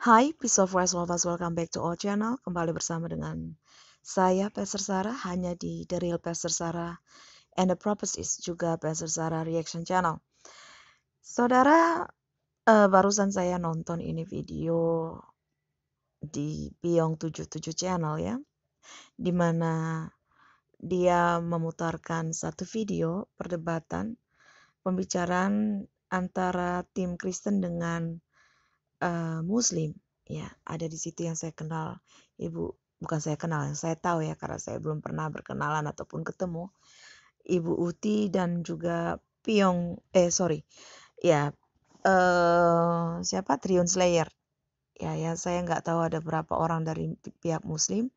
Hai, peace of Christ lovers, welcome back to our channel. Kembali bersama dengan saya, Pastor Sarah, hanya di The Real Pastor Sarah and the Purpose is juga Pastor Sarah Reaction Channel. Saudara, barusan saya nonton ini video di Piong 77 Channel ya, di mana dia memutarkan satu video perdebatan pembicaraan antara tim Kristen dengan Muslim. Ya, ada di situ yang saya kenal, bukan saya kenal, yang saya tahu ya karena saya belum pernah berkenalan ataupun ketemu Ibu Uti dan juga siapa Triun Slayer. Ya, saya nggak tahu ada berapa orang dari pihak Muslim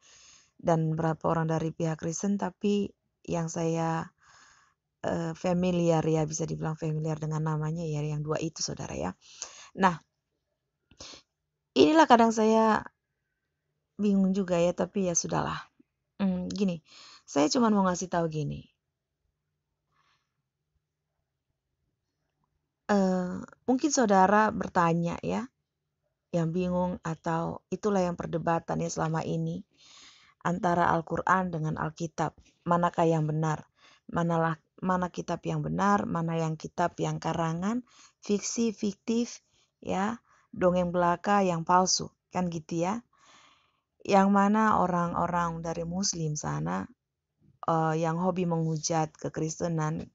dan berapa orang dari pihak Kristen, tapi yang saya familiar ya, bisa dibilang familiar dengan namanya ya, yang dua itu saudara ya. Nah, inilah kadang saya bingung juga ya, tapi ya sudahlah. Gini, saya cuma mau ngasih tahu gini. Mungkin saudara bertanya ya, yang bingung atau itulah yang perdebatannya selama ini antara Al-Quran dengan Alkitab. Manakah yang benar? Mana kitab yang benar? Mana yang kitab yang karangan, fiksi, fiktif, ya, dongeng belaka yang palsu, kan gitu ya? Yang mana orang-orang dari Muslim sana yang hobi menghujat kekristenan,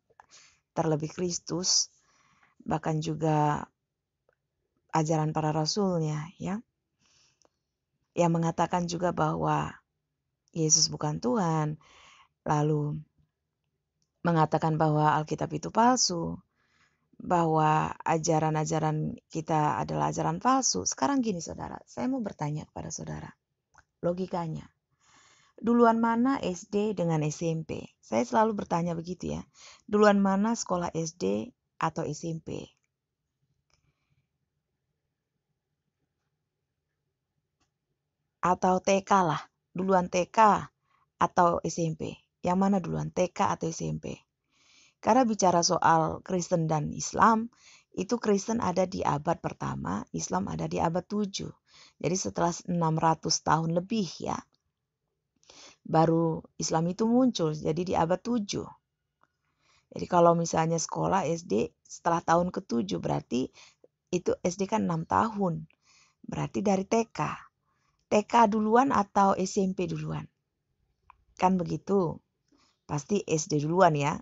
terlebih Kristus, bahkan juga ajaran para rasulnya ya, yang mengatakan juga bahwa Yesus bukan Tuhan, lalu mengatakan bahwa Alkitab itu palsu, bahwa ajaran-ajaran kita adalah ajaran palsu. Sekarang gini saudara, saya mau bertanya kepada saudara, logikanya, duluan mana SD dengan SMP? Saya selalu bertanya begitu ya, duluan mana sekolah SD atau SMP? Atau TK lah, duluan TK atau SMP? Yang mana duluan, TK atau SMP? Karena bicara soal Kristen dan Islam, itu Kristen ada di abad pertama, Islam ada di abad 7. Jadi setelah 600 tahun lebih ya, baru Islam itu muncul, jadi di abad 7. Jadi kalau misalnya sekolah SD setelah tahun ke-7, berarti itu SD kan 6 tahun. Berarti dari TK. TK duluan atau SMP duluan? Kan begitu. Pasti SD duluan ya.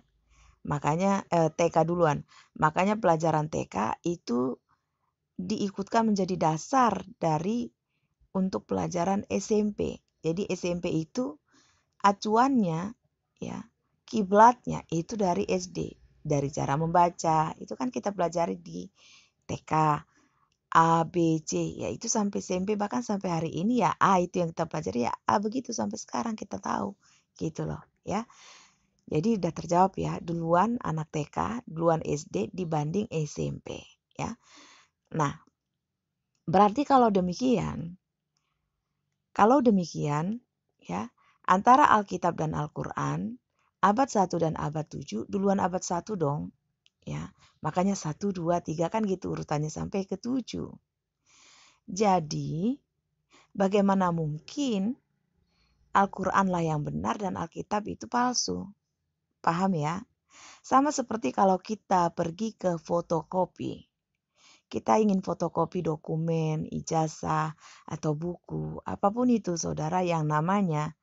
Makanya TK duluan. Makanya pelajaran TK itu diikutkan menjadi dasar dari untuk pelajaran SMP. Jadi SMP itu acuannya ya, kiblatnya itu dari SD. Dari cara membaca, itu kan kita pelajari di TK. A, B, C, ya itu sampai SMP, bahkan sampai hari ini ya A itu yang kita pelajari ya A, begitu sampai sekarang kita tahu gitu loh ya. Jadi udah terjawab ya, duluan anak TK, duluan SD dibanding SMP ya. Nah, berarti kalau demikian ya, antara Alkitab dan Al-Quran, abad 1 dan abad 7, duluan abad 1 dong ya. Makanya 1, 2, 3 kan gitu urutannya sampai ke 7. Jadi, bagaimana mungkin Al-Quranlah yang benar dan Alkitab itu palsu? Paham ya? Sama seperti kalau kita pergi ke fotokopi. Kita ingin fotokopi dokumen, ijazah, atau buku, apapun itu saudara yang namanya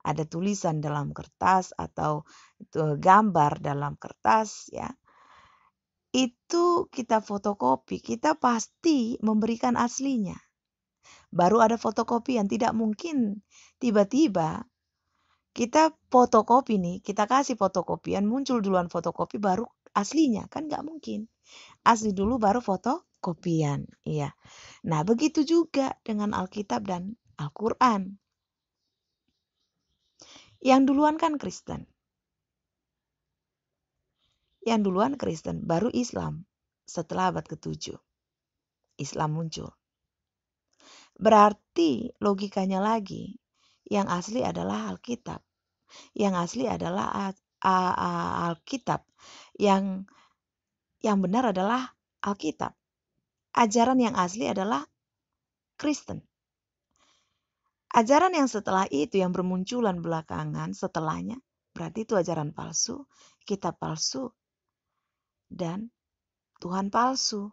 ada tulisan dalam kertas atau gambar dalam kertas ya. Itu kita fotokopi, kita pasti memberikan aslinya. Baru ada fotokopi yang tidak mungkin tiba-tiba kita fotokopi nih, kita kasih fotokopian, muncul duluan fotokopi baru aslinya, kan nggak mungkin. Asli dulu baru fotokopian, iya. Nah begitu juga dengan Alkitab dan Al-Quran. Yang duluan kan Kristen. Yang duluan Kristen, baru Islam. Setelah abad ke-7, Islam muncul. Berarti logikanya lagi, yang asli adalah Alkitab. Yang asli adalah Alkitab. Yang benar adalah Alkitab. Ajaran yang asli adalah Kristen. Ajaran yang setelah itu yang bermunculan belakangan setelahnya, berarti itu ajaran palsu, kitab palsu, dan Tuhan palsu.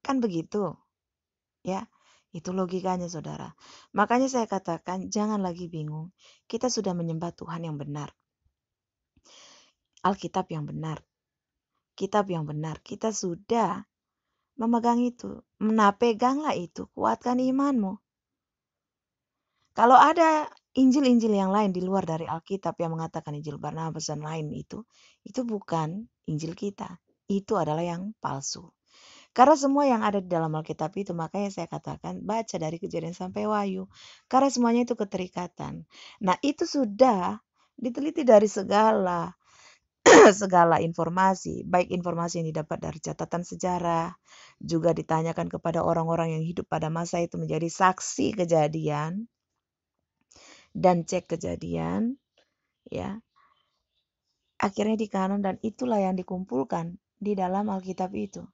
Kan begitu? Ya, itu logikanya saudara. Makanya saya katakan jangan lagi bingung. Kita sudah menyembah Tuhan yang benar. Alkitab yang benar. Kitab yang benar. Kita sudah memegang itu. Peganglah itu. Kuatkan imanmu. Kalau ada Injil-Injil yang lain di luar dari Alkitab yang mengatakan Injil Barnabas dan lain itu bukan Injil kita. Itu adalah yang palsu. Karena semua yang ada di dalam Alkitab itu, makanya saya katakan baca dari Kejadian sampai Wahyu. Karena semuanya itu keterikatan. Nah, itu sudah diteliti dari segala segala informasi, baik informasi yang didapat dari catatan sejarah, juga ditanyakan kepada orang-orang yang hidup pada masa itu menjadi saksi kejadian dan cek kejadian, ya. Akhirnya dikanon dan itulah yang dikumpulkan di dalam Alkitab itu.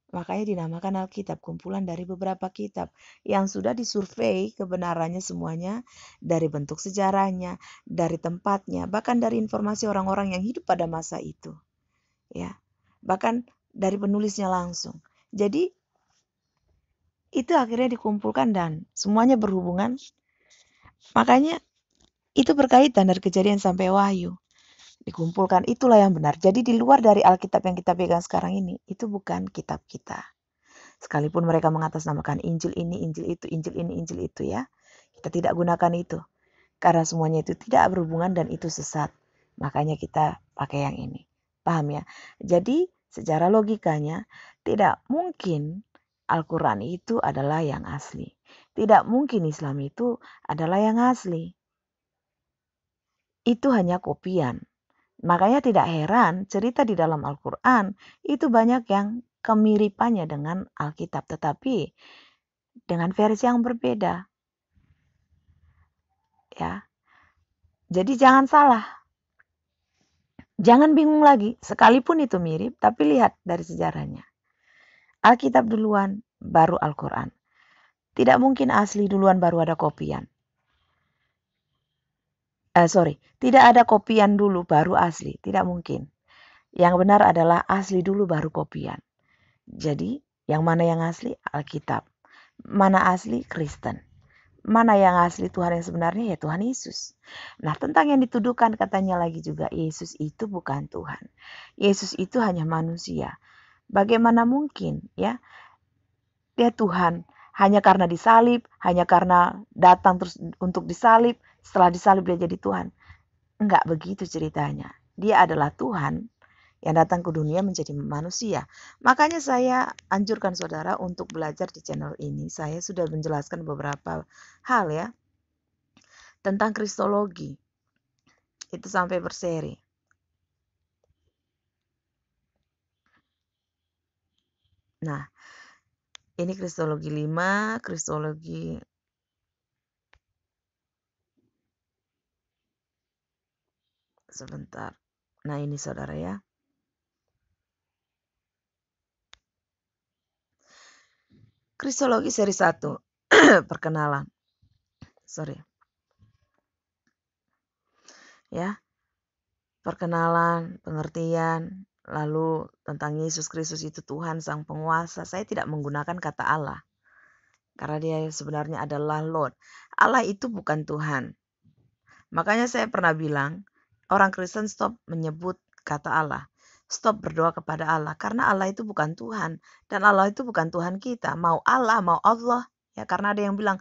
Makanya dinamakan Alkitab, kumpulan dari beberapa kitab yang sudah disurvei kebenarannya semuanya dari bentuk sejarahnya, dari tempatnya, bahkan dari informasi orang-orang yang hidup pada masa itu. Ya. Bahkan dari penulisnya langsung. Jadi itu akhirnya dikumpulkan dan semuanya berhubungan. Makanya itu berkaitan dari Kejadian sampai Wahyu. Dikumpulkan, itulah yang benar. Jadi di luar dari Alkitab yang kita pegang sekarang ini, itu bukan kitab kita. Sekalipun mereka mengatasnamakan Injil ini, Injil itu, Injil ini, Injil itu ya. Kita tidak gunakan itu. Karena semuanya itu tidak berhubungan dan itu sesat. Makanya kita pakai yang ini. Paham ya? Jadi secara logikanya tidak mungkin Al-Quran itu adalah yang asli. Tidak mungkin Islam itu adalah yang asli. Itu hanya kopian. Makanya tidak heran cerita di dalam Al-Quran itu banyak yang kemiripannya dengan Alkitab. Tetapi dengan versi yang berbeda. Ya. Jadi jangan salah. Jangan bingung lagi. Sekalipun itu mirip, tapi lihat dari sejarahnya. Alkitab duluan, baru Al-Quran. Tidak mungkin asli duluan baru ada kopian. Tidak ada kopian dulu baru asli. Tidak mungkin. Yang benar adalah asli dulu baru kopian. Jadi yang mana yang asli? Alkitab. Mana asli? Kristen. Mana yang asli Tuhan yang sebenarnya? Ya Tuhan Yesus. Nah tentang yang dituduhkan katanya lagi juga Yesus itu bukan Tuhan. Yesus itu hanya manusia. Bagaimana mungkin ya dia Tuhan hanya karena disalib, hanya karena datang terus untuk disalib, setelah disalib dia jadi Tuhan. Enggak begitu ceritanya. Dia adalah Tuhan yang datang ke dunia menjadi manusia. Makanya saya anjurkan saudara untuk belajar di channel ini. Saya sudah menjelaskan beberapa hal ya tentang kristologi. Itu sampai berseri. Nah, ini kristologi 5, kristologi sebentar. Nah, ini saudara ya. Kristologi seri 1. Perkenalan. Ya. Perkenalan, pengertian, lalu tentang Yesus Kristus itu Tuhan sang penguasa. Saya tidak menggunakan kata Allah. Karena dia sebenarnya adalah Lord. Allah itu bukan Tuhan. Makanya saya pernah bilang, orang Kristen stop menyebut kata Allah. Stop berdoa kepada Allah. Karena Allah itu bukan Tuhan. Dan Allah itu bukan Tuhan kita. Mau Allah, mau Allah. Ya, karena ada yang bilang,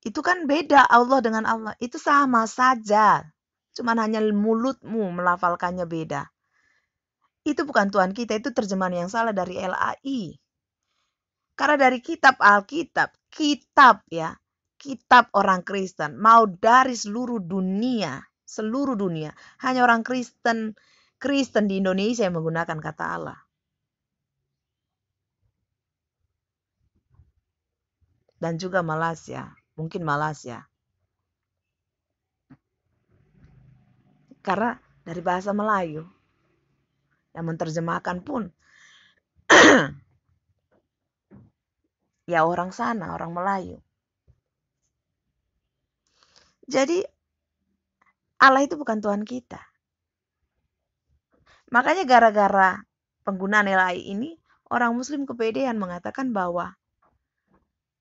itu kan beda Allah dengan Allah. Itu sama saja. Cuman hanya mulutmu melafalkannya beda. Itu bukan Tuhan kita. Itu terjemahan yang salah dari LAI. Karena dari kitab Alkitab, kitab ya, kitab orang Kristen, mau dari seluruh dunia, hanya orang Kristen di Indonesia yang menggunakan kata Allah. Dan juga Malaysia, mungkin Malaysia. Karena dari bahasa Melayu, yang menerjemahkan pun Ya orang sana, orang Melayu. Jadi Allah itu bukan Tuhan kita. Makanya gara-gara penggunaan AI ini, orang Muslim kepedean mengatakan bahwa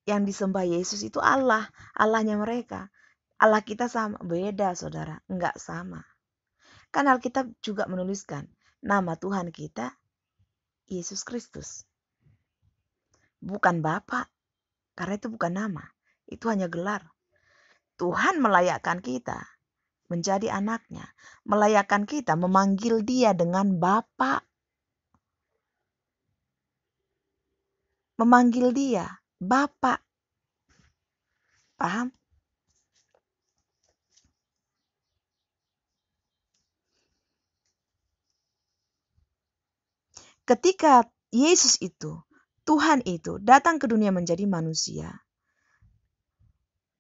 yang disembah Yesus itu Allah, Allahnya mereka. Allah kita sama, beda saudara, enggak sama. Kan Alkitab juga menuliskan, nama Tuhan kita Yesus Kristus. Bukan Bapa, karena itu bukan nama, itu hanya gelar. Tuhan melayakkan kita menjadi anaknya, melayakkan kita memanggil dia dengan Bapa, memanggil dia Bapa. Paham? Ketika Yesus itu, Tuhan itu datang ke dunia menjadi manusia,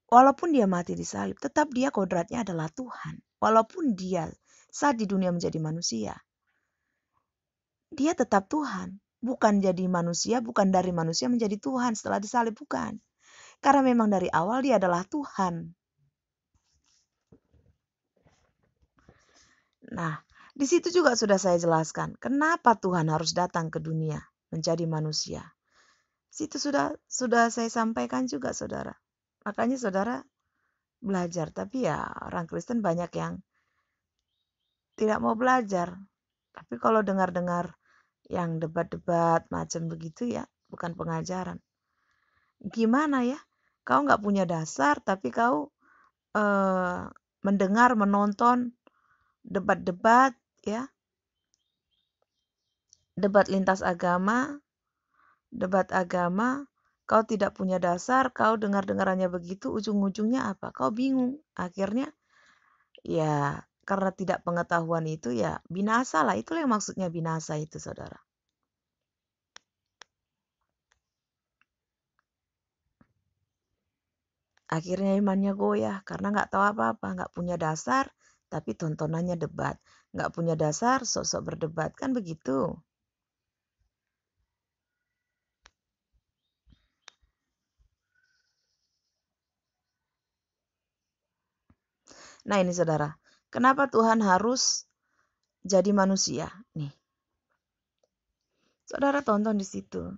walaupun dia mati di salib, tetap dia kodratnya adalah Tuhan. Walaupun dia saat di dunia menjadi manusia, dia tetap Tuhan. Bukan jadi manusia, bukan dari manusia menjadi Tuhan setelah disalib, bukan. Karena memang dari awal dia adalah Tuhan. Nah, di situ juga sudah saya jelaskan kenapa Tuhan harus datang ke dunia menjadi manusia. Situ sudah saya sampaikan juga saudara. Makanya saudara belajar, tapi ya orang Kristen banyak yang tidak mau belajar. Tapi kalau dengar-dengar yang debat-debat macam begitu ya, bukan pengajaran. Gimana ya? Kau nggak punya dasar, tapi kau mendengar, menonton debat-debat ya, debat lintas agama, debat agama, kau tidak punya dasar, kau dengar-dengarannya begitu, ujung-ujungnya apa? Kau bingung. Akhirnya ya karena tidak pengetahuan itu ya binasa lah. Itulah yang maksudnya binasa itu saudara. Akhirnya imannya goyah karena nggak tahu apa-apa, nggak punya dasar, tapi tontonannya debat. Nggak punya dasar, sok-sok berdebat, kan begitu. Nah ini saudara, kenapa Tuhan harus jadi manusia? Nih, saudara tonton di situ.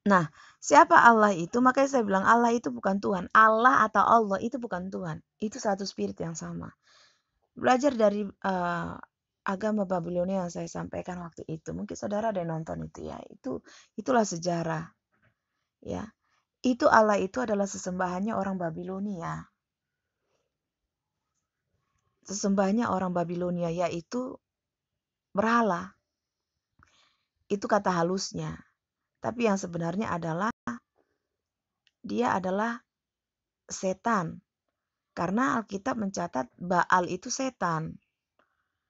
Nah, siapa Allah itu? Makanya saya bilang Allah itu bukan Tuhan. Allah atau Allah itu bukan Tuhan. Itu satu spirit yang sama. Belajar dari agama Babilonia yang saya sampaikan waktu itu. Mungkin saudara ada yang nonton itu ya. Itulah sejarah. Ya, itu Allah itu adalah sesembahannya orang Babilonia. Sesembahannya orang Babilonia yaitu berhala. Itu kata halusnya. Tapi yang sebenarnya adalah dia adalah setan. Karena Alkitab mencatat Baal itu setan.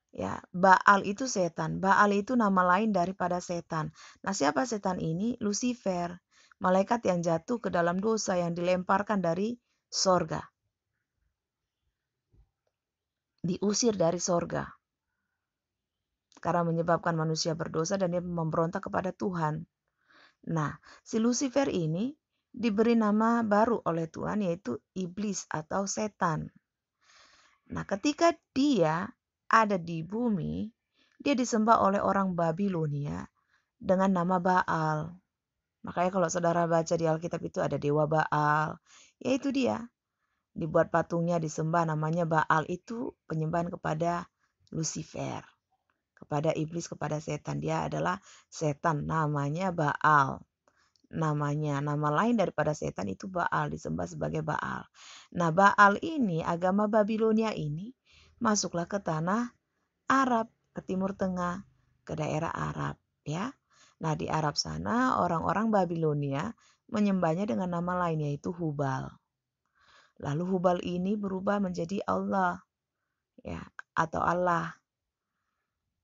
Ya, Baal itu setan. Baal itu nama lain daripada setan. Nah, siapa setan ini? Lucifer, malaikat yang jatuh ke dalam dosa yang dilemparkan dari sorga. Diusir dari sorga. Karena menyebabkan manusia berdosa dan dia memberontak kepada Tuhan. Nah, si Lucifer ini diberi nama baru oleh Tuhan yaitu iblis atau setan. Nah, ketika dia ada di bumi, dia disembah oleh orang Babilonia dengan nama Baal. Makanya kalau saudara baca di Alkitab itu ada dewa Baal. Yaitu dia. Dibuat patungnya disembah namanya Baal, itu penyembahan kepada Lucifer. Kepada iblis, kepada setan. Dia adalah setan, namanya Baal. Nama lain daripada setan itu Baal, disembah sebagai Baal. Nah, Baal ini, agama Babilonia ini masuklah ke tanah Arab, ke Timur Tengah, ke daerah Arab ya. Nah, di Arab sana orang-orang Babilonia menyembahnya dengan nama lain yaitu Hubal. Lalu Hubal ini berubah menjadi Allah ya, atau Allah.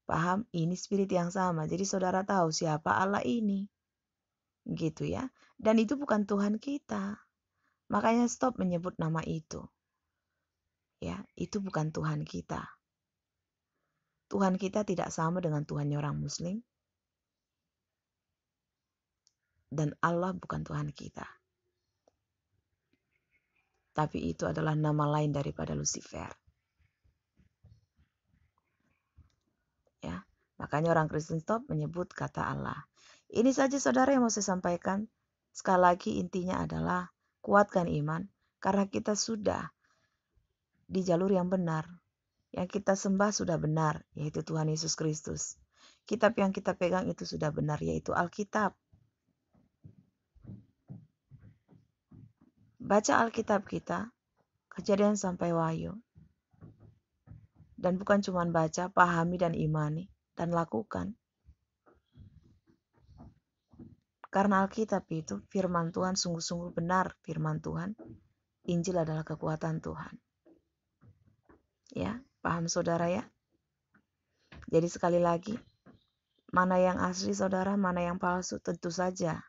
Paham? Ini spirit yang sama. Jadi saudara tahu siapa Allah ini. Gitu ya. Dan itu bukan Tuhan kita. Makanya stop menyebut nama itu. Ya, itu bukan Tuhan kita. Tuhan kita tidak sama dengan Tuhannya orang Muslim. Dan Allah bukan Tuhan kita. Tapi itu adalah nama lain daripada Lucifer. Ya, makanya orang Kristen stop menyebut kata Allah. Ini saja saudara yang mau saya sampaikan. Sekali lagi intinya adalah kuatkan iman. Karena kita sudah di jalur yang benar. Yang kita sembah sudah benar, yaitu Tuhan Yesus Kristus. Kitab yang kita pegang itu sudah benar, yaitu Alkitab. Baca Alkitab kita, Kejadian sampai Wahyu. Dan bukan cuma baca, pahami dan imani, dan lakukan. Karena Alkitab itu firman Tuhan, sungguh-sungguh benar firman Tuhan. Injil adalah kekuatan Tuhan. Ya, paham saudara ya? Jadi sekali lagi, mana yang asli saudara, mana yang palsu, tentu saja.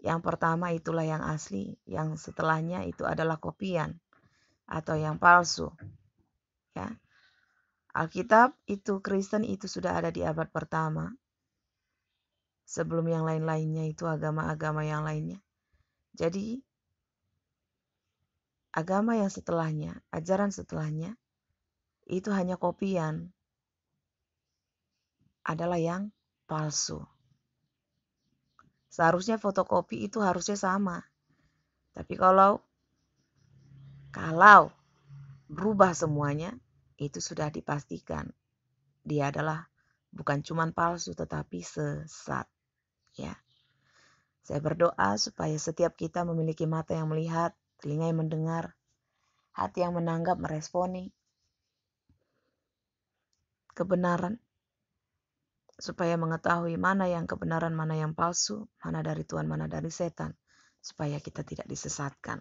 Yang pertama itulah yang asli, yang setelahnya itu adalah kopian atau yang palsu. Ya. Alkitab itu Kristen itu sudah ada di abad pertama. Sebelum yang lain-lainnya itu agama-agama yang lainnya. Jadi agama yang setelahnya, ajaran setelahnya itu hanya kopian. Adalah yang palsu. Seharusnya fotokopi itu harusnya sama. Tapi kalau berubah semuanya, itu sudah dipastikan dia adalah bukan cuma palsu tetapi sesat. Ya. Saya berdoa supaya setiap kita memiliki mata yang melihat, telinga yang mendengar, hati yang menanggap, meresponi kebenaran, supaya mengetahui mana yang kebenaran, mana yang palsu, mana dari Tuhan, mana dari setan, supaya kita tidak disesatkan.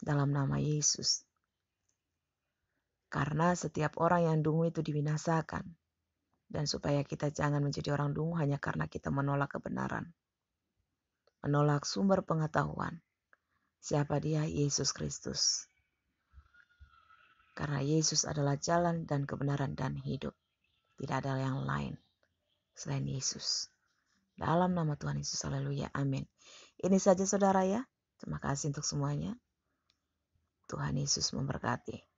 Dalam nama Yesus. Karena setiap orang yang dungu itu dibinasakan. Dan supaya kita jangan menjadi orang dungu hanya karena kita menolak kebenaran. Menolak sumber pengetahuan. Siapa dia? Yesus Kristus. Karena Yesus adalah jalan dan kebenaran dan hidup. Tidak ada yang lain selain Yesus. Dalam nama Tuhan Yesus, haleluya, amin. Ini saja saudara ya. Terima kasih untuk semuanya. Tuhan Yesus memberkati.